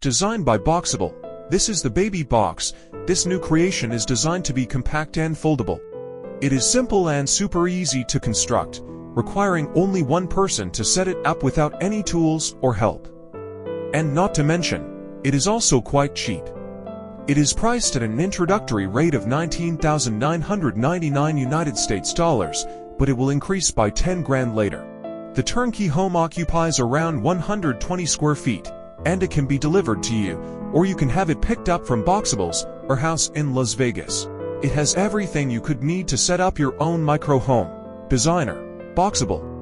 Designed by Boxabl, this is the baby box. This new creation is designed to be compact and foldable. It is simple and super easy to construct, requiring only one person to set it up without any tools or help. And not to mention, it is also quite cheap. It is priced at an introductory rate of $19,999 United States dollars, but it will increase by 10 grand later. The turnkey home occupies around 120 square feet, and it can be delivered to you, or you can have it picked up from Boxabl's or house in Las Vegas. It has everything you could need to set up your own micro home. Designer, Boxabl.